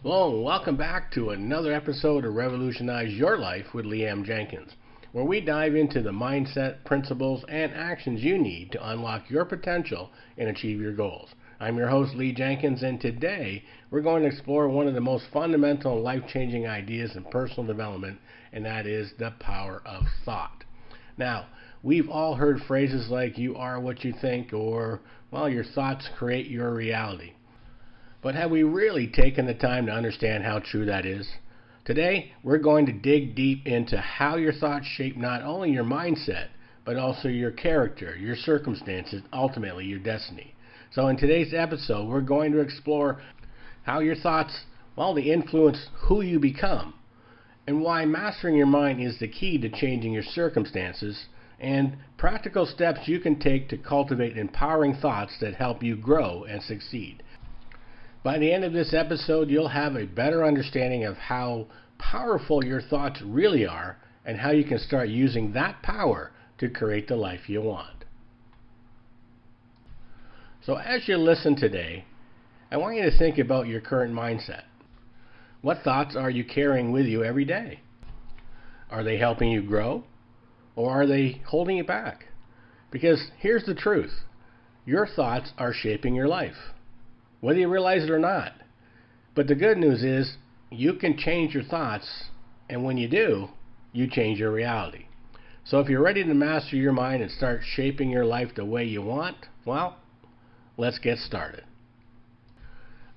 Hello, and welcome back to another episode of Revolutionize Your Life with Jenkins, where we dive into the mindset, principles, and actions you need to unlock your potential and achieve your goals. I'm your host, Lee Jenkins, and today we're going to explore one of the most fundamental and life-changing ideas in personal development, and that is the power of thought. Now, we've all heard phrases like, you are what you think, or, well, your thoughts create your reality. But have we really taken the time to understand how true that is? Today, we're going to dig deep into how your thoughts shape not only your mindset, but also your character, your circumstances, ultimately your destiny. So in today's episode, we're going to explore how your thoughts, well, they influence who you become, and why mastering your mind is the key to changing your circumstances, and practical steps you can take to cultivate empowering thoughts that help you grow and succeed. By the end of this episode, you'll have a better understanding of how powerful your thoughts really are and how you can start using that power to create the life you want. So as you listen today, I want you to think about your current mindset. What thoughts are you carrying with you every day? Are they helping you grow, or are they holding you back? Because here's the truth. Your thoughts are shaping your life, whether you realize it or not. But the good news is you can change your thoughts, and when you do, you change your reality. So if you're ready to master your mind and start shaping your life the way you want, well, let's get started.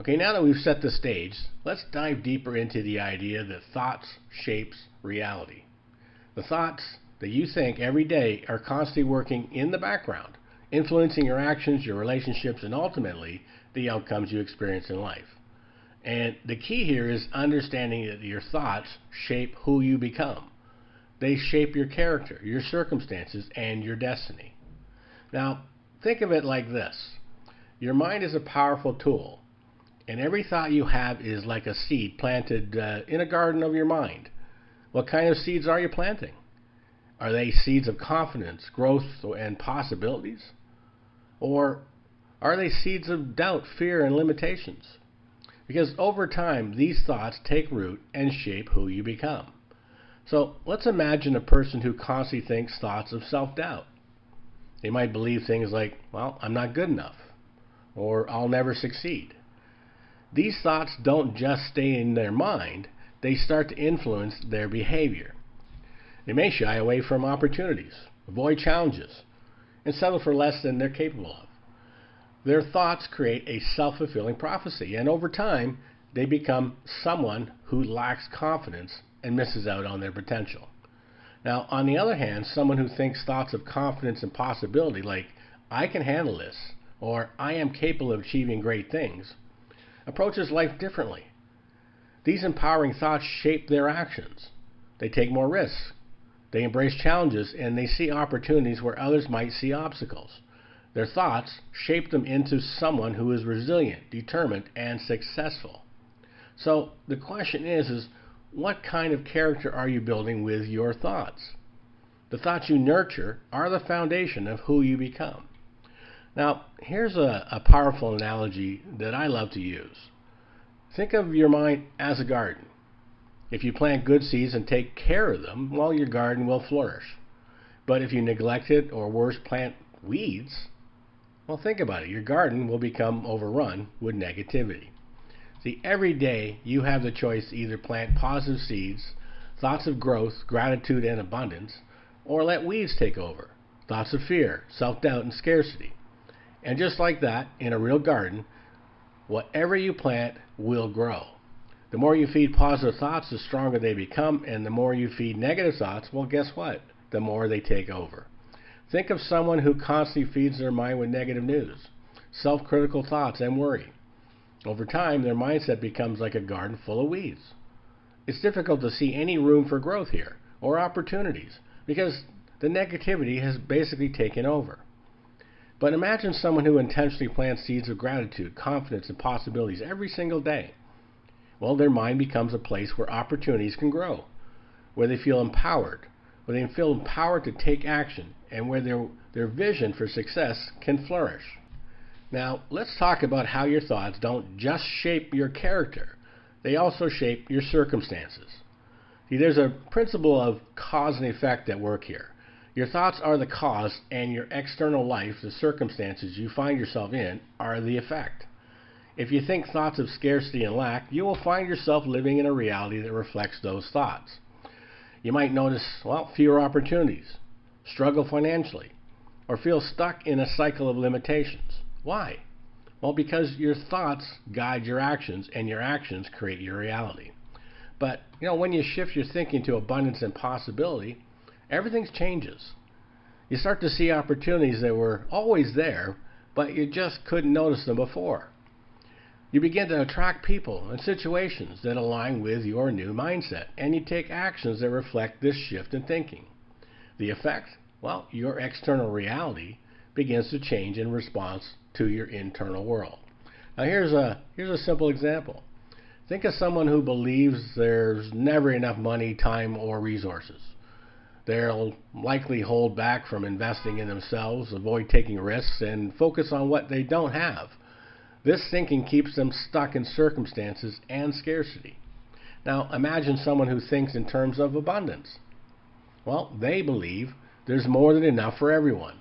Okay, now that we've set the stage, let's dive deeper into the idea that thoughts shapes reality. The thoughts that you think every day are constantly working in the background, influencing your actions, your relationships, and ultimately the outcomes you experience in life. And the key here is understanding that your thoughts shape who you become. They shape your character, your circumstances, and your destiny. Now, think of it like this. Your mind is a powerful tool, and every thought you have is like a seed planted in a garden of your mind. What kind of seeds are you planting? Are they seeds of confidence, growth, and possibilities? Or are they seeds of doubt, fear, and limitations? Because over time, these thoughts take root and shape who you become. So let's imagine a person who constantly thinks thoughts of self-doubt. They might believe things like, well, I'm not good enough, or I'll never succeed. These thoughts don't just stay in their mind, they start to influence their behavior. They may shy away from opportunities, avoid challenges, and settle for less than they're capable of. Their thoughts create a self-fulfilling prophecy, and over time, they become someone who lacks confidence and misses out on their potential. Now, on the other hand, someone who thinks thoughts of confidence and possibility, like, I can handle this, or I am capable of achieving great things, approaches life differently. These empowering thoughts shape their actions. They take more risks. They embrace challenges, and they see opportunities where others might see obstacles. Their thoughts shape them into someone who is resilient, determined, and successful. So the question is what kind of character are you building with your thoughts? The thoughts you nurture are the foundation of who you become. Now, here's a powerful analogy that I love to use. Think of your mind as a garden. If you plant good seeds and take care of them, well, your garden will flourish. But if you neglect it, or worse, plant weeds, well, think about it. Your garden will become overrun with negativity. See, every day you have the choice to either plant positive seeds, thoughts of growth, gratitude, and abundance, or let weeds take over, thoughts of fear, self-doubt, and scarcity. And just like that, in a real garden, whatever you plant will grow. The more you feed positive thoughts, the stronger they become, and the more you feed negative thoughts, well, guess what? The more they take over. Think of someone who constantly feeds their mind with negative news, self-critical thoughts, and worry. Over time, their mindset becomes like a garden full of weeds. It's difficult to see any room for growth here, or opportunities, because the negativity has basically taken over. But imagine someone who intentionally plants seeds of gratitude, confidence, and possibilities every single day. Well, their mind becomes a place where opportunities can grow, where they feel empowered, where they feel empowered to take action, and where their vision for success can flourish. Now, let's talk about how your thoughts don't just shape your character. they also shape your circumstances. See, there's a principle of cause and effect at work here. Your thoughts are the cause, and your external life, the circumstances you find yourself in, are the effect. If you think thoughts of scarcity and lack, you will find yourself living in a reality that reflects those thoughts. You might notice, fewer opportunities, struggle financially, or feel stuck in a cycle of limitations. Why? Well, because your thoughts guide your actions, and your actions create your reality. But, when you shift your thinking to abundance and possibility, everything changes. You start to see opportunities that were always there, but you just couldn't notice them before. You begin to attract people and situations that align with your new mindset, and you take actions that reflect this shift in thinking. The effect? Well, your external reality begins to change in response to your internal world. Now here's a simple example. Think of someone who believes there's never enough money, time, or resources. They'll likely hold back from investing in themselves, avoid taking risks, and focus on what they don't have. This thinking keeps them stuck in circumstances and scarcity. Now imagine someone who thinks in terms of abundance. Well, they believe there's more than enough for everyone.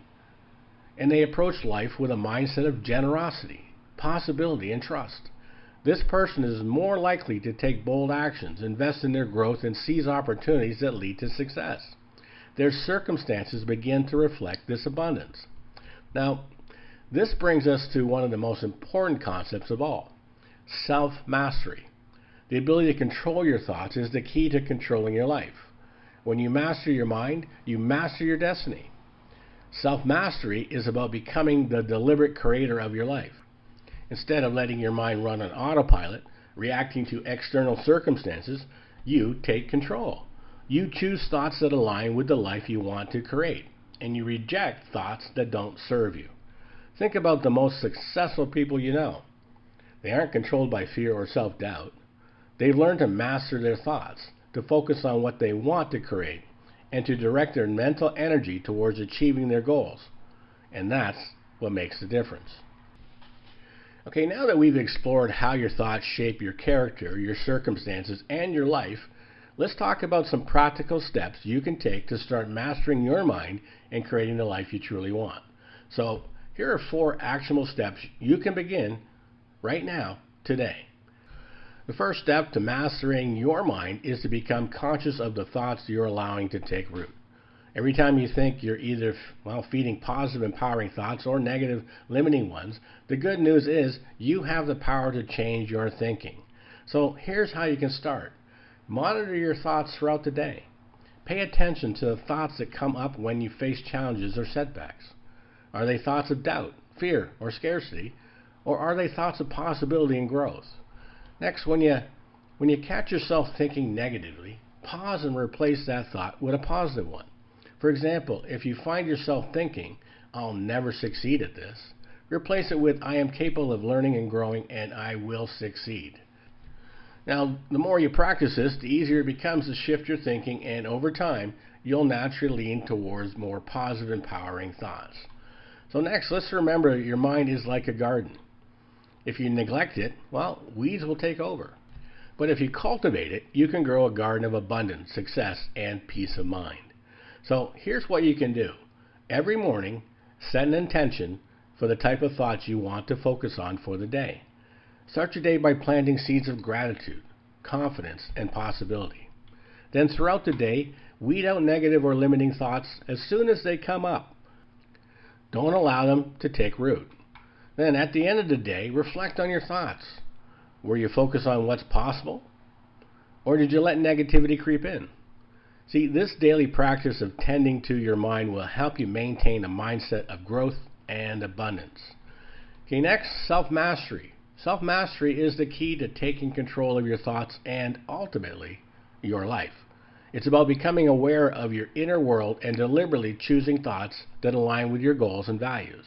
And they approach life with a mindset of generosity, possibility, and trust. This person is more likely to take bold actions, invest in their growth, and seize opportunities that lead to success. Their circumstances begin to reflect this abundance. Now, this brings us to one of the most important concepts of all, self-mastery. The ability to control your thoughts is the key to controlling your life. When you master your mind, you master your destiny. Self-mastery is about becoming the deliberate creator of your life. Instead of letting your mind run on autopilot, reacting to external circumstances, you take control. You choose thoughts that align with the life you want to create, and you reject thoughts that don't serve you. Think about the most successful people you know. They aren't controlled by fear or self-doubt. They've learned to master their thoughts, to focus on what they want to create, and to direct their mental energy towards achieving their goals. And that's what makes the difference. Okay, now that we've explored how your thoughts shape your character, your circumstances, and your life, let's talk about some practical steps you can take to start mastering your mind and creating the life you truly want. So, here are 4 actionable steps you can begin right now, today. The first step to mastering your mind is to become conscious of the thoughts you're allowing to take root. Every time you think you're either feeding positive, empowering thoughts or negative, limiting ones, the good news is you have the power to change your thinking. So here's how you can start. Monitor your thoughts throughout the day. Pay attention to the thoughts that come up when you face challenges or setbacks. Are they thoughts of doubt, fear, or scarcity, or are they thoughts of possibility and growth? Next, when you catch yourself thinking negatively, pause and replace that thought with a positive one. For example, if you find yourself thinking, "I'll never succeed at this," replace it with, "I am capable of learning and growing, and I will succeed." Now, the more you practice this, the easier it becomes to shift your thinking, and over time, you'll naturally lean towards more positive, empowering thoughts. So next, let's remember your mind is like a garden. If you neglect it, weeds will take over. But if you cultivate it, you can grow a garden of abundance, success, and peace of mind. So here's what you can do. Every morning, set an intention for the type of thoughts you want to focus on for the day. Start your day by planting seeds of gratitude, confidence, and possibility. Then throughout the day, weed out negative or limiting thoughts as soon as they come up. Don't allow them to take root. Then at the end of the day, reflect on your thoughts. Were you focused on what's possible? Or did you let negativity creep in? See, this daily practice of tending to your mind will help you maintain a mindset of growth and abundance. Okay, next, self-mastery. Self-mastery is the key to taking control of your thoughts and, ultimately, your life. It's about becoming aware of your inner world and deliberately choosing thoughts that align with your goals and values.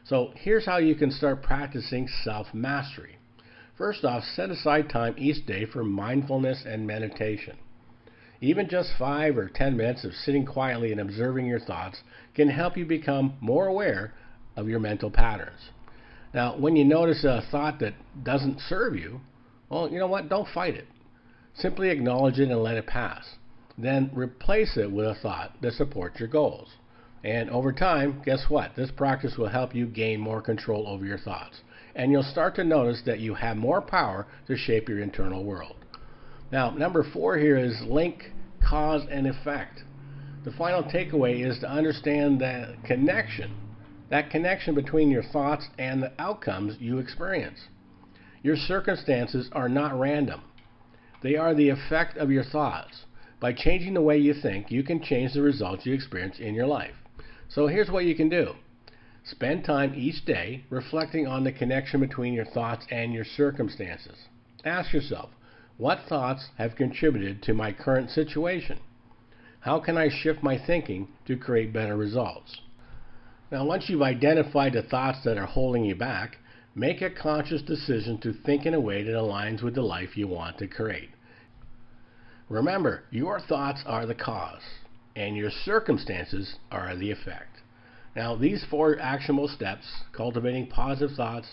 So here's how you can start practicing self-mastery. First off, set aside time each day for mindfulness and meditation. Even just 5 or 10 minutes of sitting quietly and observing your thoughts can help you become more aware of your mental patterns. Now, when you notice a thought that doesn't serve you, Well, you know what? Don't fight it. Simply acknowledge it and let it pass. Then replace it with a thought that supports your goals. And over time, guess what? This practice will help you gain more control over your thoughts. And you'll start to notice that you have more power to shape your internal world. Now, number 4 here is link cause and effect. The final takeaway is to understand that connection between your thoughts and the outcomes you experience. Your circumstances are not random. They are the effect of your thoughts. By changing the way you think, you can change the results you experience in your life. So here's what you can do. Spend time each day reflecting on the connection between your thoughts and your circumstances. Ask yourself, what thoughts have contributed to my current situation? How can I shift my thinking to create better results? Now, once you've identified the thoughts that are holding you back, make a conscious decision to think in a way that aligns with the life you want to create. Remember, your thoughts are the cause, and your circumstances are the effect. Now, these 4 actionable steps, cultivating positive thoughts,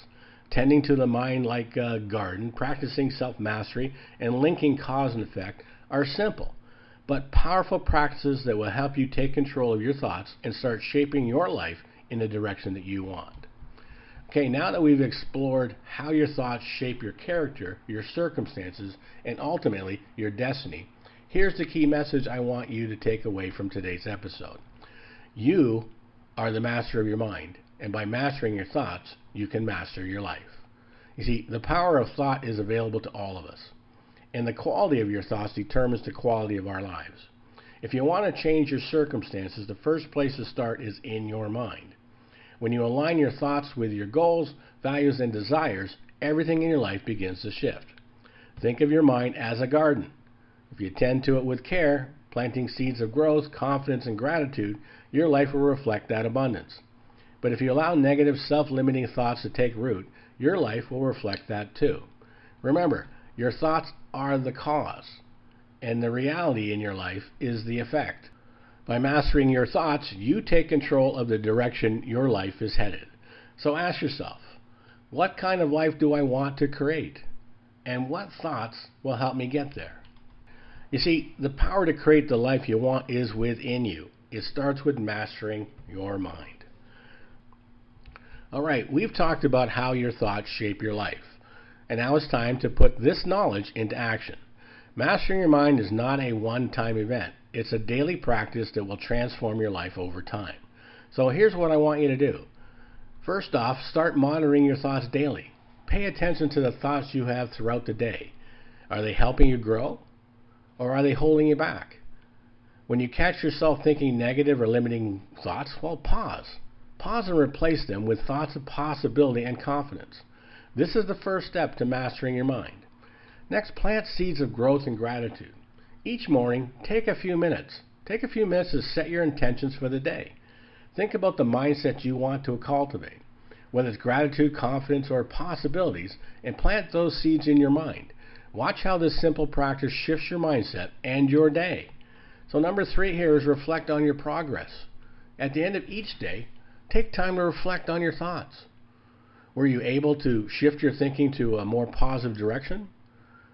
tending to the mind like a garden, practicing self-mastery, and linking cause and effect, are simple, but powerful practices that will help you take control of your thoughts and start shaping your life in the direction that you want. Okay, now that we've explored how your thoughts shape your character, your circumstances, and ultimately your destiny, here's the key message I want you to take away from today's episode. You are the master of your mind, and by mastering your thoughts, you can master your life. You see, the power of thought is available to all of us, and the quality of your thoughts determines the quality of our lives. If you want to change your circumstances, the first place to start is in your mind. When you align your thoughts with your goals, values, and desires, everything in your life begins to shift. Think of your mind as a garden. If you tend to it with care, planting seeds of growth, confidence, and gratitude, your life will reflect that abundance. But if you allow negative, self-limiting thoughts to take root, your life will reflect that too. Remember, your thoughts are the cause, and the reality in your life is the effect. By mastering your thoughts, you take control of the direction your life is headed. So ask yourself, what kind of life do I want to create? And what thoughts will help me get there? You see, the power to create the life you want is within you. It starts with mastering your mind. All right, we've talked about how your thoughts shape your life. And now it's time to put this knowledge into action. Mastering your mind is not a one-time event. It's a daily practice that will transform your life over time. So here's what I want you to do. First off, start monitoring your thoughts daily. Pay attention to the thoughts you have throughout the day. Are they helping you grow, or are they holding you back? When you catch yourself thinking negative or limiting thoughts, well, pause. Pause and replace them with thoughts of possibility and confidence. This is the first step to mastering your mind. Next, plant seeds of growth and gratitude. Each morning, take a few minutes. Take a few minutes to set your intentions for the day. Think about the mindset you want to cultivate, whether it's gratitude, confidence, or possibilities, and plant those seeds in your mind. Watch how this simple practice shifts your mindset and your day. So number 3 here is reflect on your progress. At the end of each day, take time to reflect on your thoughts. Were you able to shift your thinking to a more positive direction?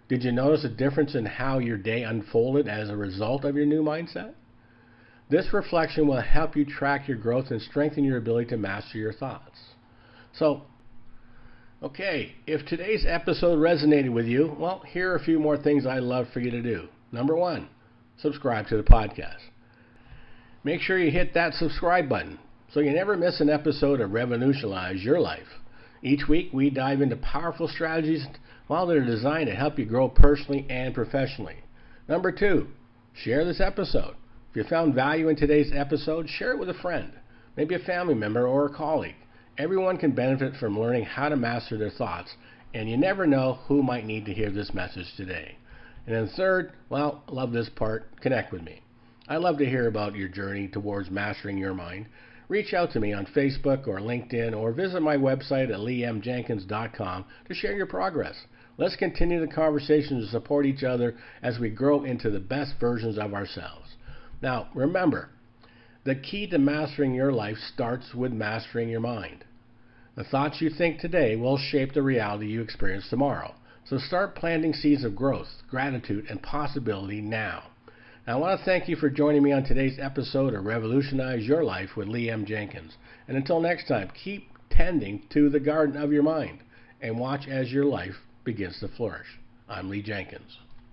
Did you notice a difference in how your day unfolded as a result of your new mindset? This reflection will help you track your growth and strengthen your ability to master your thoughts. So, okay, if today's episode resonated with you, well, here are a few more things I'd love for you to do. Number 1, subscribe to the podcast. Make sure you hit that subscribe button so you never miss an episode of Revolutionize Your Life. Each week, we dive into powerful strategies that are designed to help you grow personally and professionally. Number 2, share this episode. If you found value in today's episode, share it with a friend, maybe a family member or a colleague. Everyone can benefit from learning how to master their thoughts, and you never know who might need to hear this message today. And then third, well, love this part, connect with me. I'd love to hear about your journey towards mastering your mind. Reach out to me on Facebook or LinkedIn, or visit my website at liamjenkins.com to share your progress. Let's continue the conversation to support each other as we grow into the best versions of ourselves. Now, remember, the key to mastering your life starts with mastering your mind. The thoughts you think today will shape the reality you experience tomorrow. So start planting seeds of growth, gratitude, and possibility now. Now, I want to thank you for joining me on today's episode of Revolutionize Your Life with Jenkins. And until next time, keep tending to the garden of your mind and watch as your life begins to flourish. I'm Lee Jenkins.